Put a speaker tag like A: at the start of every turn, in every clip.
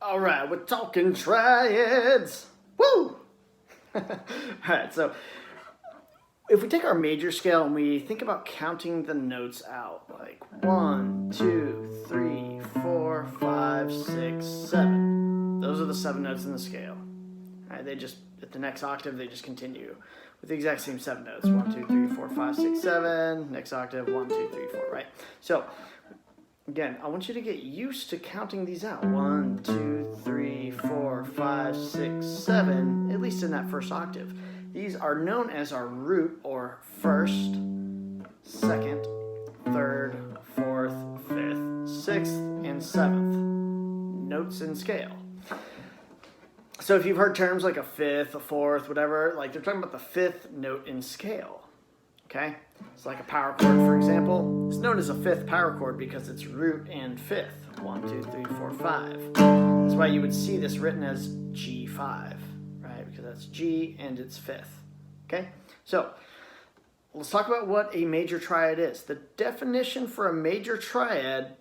A: All right, we're talking triads. Woo! All right, so if we take our major scale and we think about counting the notes out, like 1, 2, 3, 4, 5, 6, 7. Those are the 7 notes in the scale. All right, they just, at the next octave, they just continue with the exact same 7 notes. 1, 2, 3, 4, 5, 6, 7. Next octave, 1, 2, 3, 4, right? So, again, I want you to get used to counting these out. 1, 2, 3, 4, 5, 6, 7, at least in that first octave. These are known as our root or first, second, third, fourth, fifth, sixth, and seventh notes in scale. So if you've heard terms like a fifth, a fourth, whatever, like they're talking about the 5th note in scale. Okay? It's like a power chord, for example. It's known as a 5th power chord because it's root and 5th. 1, 2, 3, 4, 5. That's why you would see this written as G5, right? Because that's G and it's 5th. Okay? So, let's talk about what a major triad is. The definition for a major triad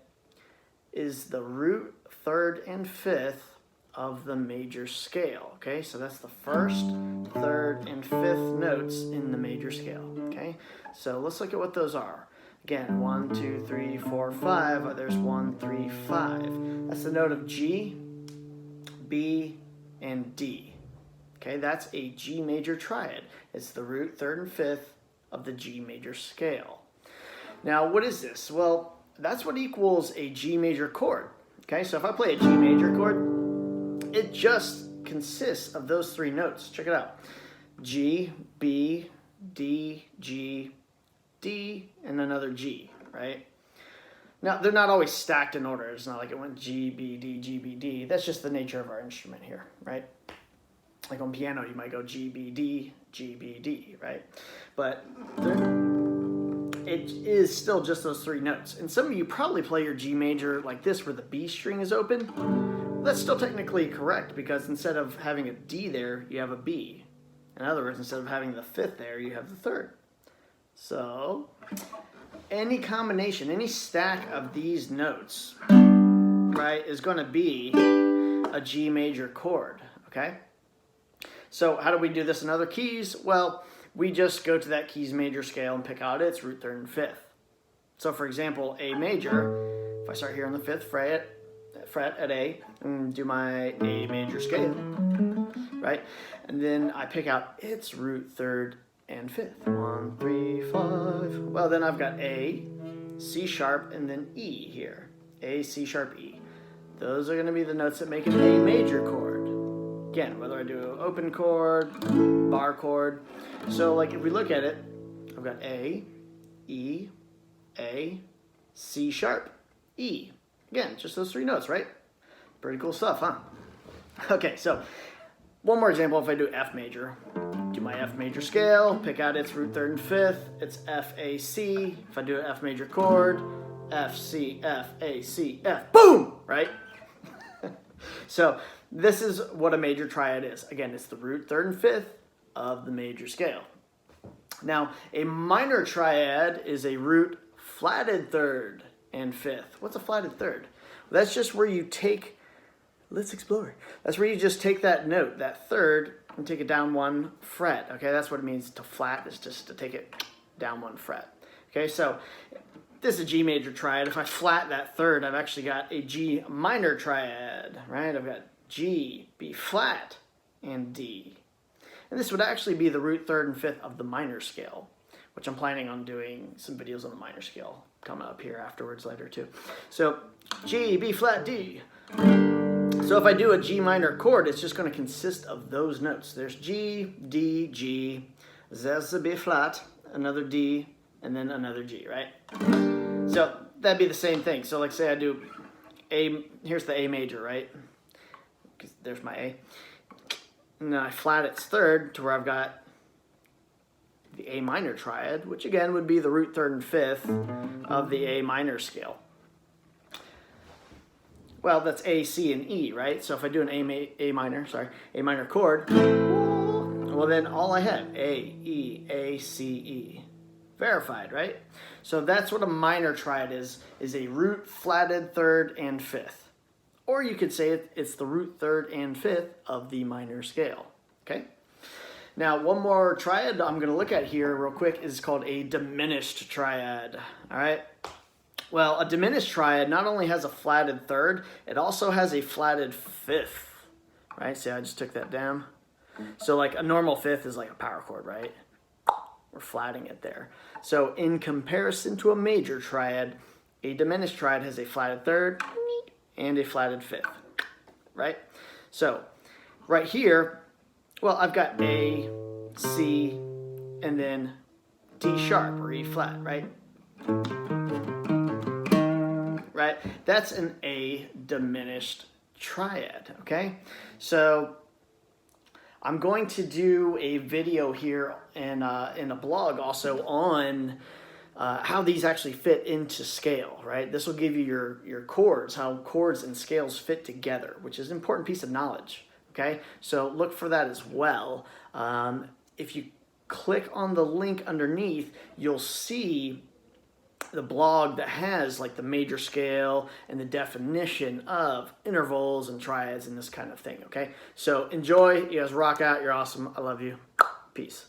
A: is the root, 3rd, and 5th of the major scale. Okay? So that's the 1st, 3rd, and 5th notes in the major scale. Okay? So let's look at what those are. Again, 1, 2, 3, 4, 5. There's 1, 3, 5. That's the note of G, B, and D. Okay, that's a G major triad. It's the root, 3rd, and 5th of the G major scale. Now, what is this? Well, that's what equals a G major chord. Okay, so if I play a G major chord, it just consists of those 3 notes. Check it out. G, B, D, G, D, and another G, right? Now, they're not always stacked in order. It's not like it went G, B, D, G, B, D. That's just the nature of our instrument here, right? Like on piano, you might go G, B, D, G, B, D, right? But it is still just those 3 notes. And some of you probably play your G major like this where the B string is open. That's still technically correct because instead of having a D there, you have a B. In other words, instead of having the 5th there, you have the 3rd. So, any combination, any stack of these notes, right, is going to be a G major chord, okay? So, how do we do this in other keys? Well, we just go to that key's major scale and pick out its root, 3rd, and 5th. So, for example, A major, if I start here on the 5th fret at A and do my A major scale, right? And then I pick out its root, 3rd, and 5th. 1, 3, 5. Well, then I've got A, C sharp, and then E here. A, C sharp, E. Those are going to be the notes that make an A major chord. Again, whether I do an open chord, bar chord. So, like, if we look at it, I've got A, E, A, C sharp, E. Again, just those 3 notes, right? Pretty cool stuff, huh? Okay, so one more example. If I do F major, do my F major scale, pick out its root, 3rd, and 5th. It's F, A, C. If I do an F major chord, F, C, F, A, C, F. Boom! Right? So this is what a major triad is. Again, it's the root, 3rd, and 5th of the major scale. Now, a minor triad is a root, flatted 3rd, and 5th. What's a flatted 3rd? Well, that's just where you take, let's explore. That's where you just take that note, that 3rd, and take it down 1 fret. Okay, that's what it means to flat, is just to take it down 1 fret. Okay, so this is a G major triad. If I flat that 3rd, I've actually got a G minor triad, right? I've got G, B flat, and D. And this would actually be the root, 3rd, and 5th of the minor scale, which I'm planning on doing some videos on the minor scale coming up here afterwards later too. So G, B flat, D. So if I do a G minor chord, it's just going to consist of those notes. There's G, D, G, there's a B flat, another D, and then another G, right? So that'd be the same thing. So like say I do A, here's the A major, right? There's my A. And then I flat its 3rd to where I've got the A minor triad, which again would be the root, 3rd, and 5th of the A minor scale. Well, that's A, C, and E, right? So if I do an A minor chord, well then all I have, A, E, A, C, E. Verified, right? So that's what a minor triad is a root, flatted 3rd, and 5th. or you could say it's the root third and fifth of the minor scale, okay? Now, one more triad I'm going to look at here real quick is called a diminished triad, all right? Well, a diminished triad not only has a flatted third, it also has a flatted fifth, right? See, I just took that down. So like a normal fifth is like a power chord, right? We're flatting it there. So in comparison to a major triad, a diminished triad has a flatted third and a flatted fifth, right? So right here, well, I've got A, C, and then D sharp or E flat, right? Right? That's an A diminished triad, okay? So I'm going to do a video here in a blog also on how these actually fit into scale, right? This will give you your chords, how chords and scales fit together, which is an important piece of knowledge, okay? So look for that as well. If you click on the link underneath, you'll see the blog that has like the major scale and the definition of intervals and triads and this kind of thing, okay? So enjoy, you guys rock out, you're awesome, I love you, peace.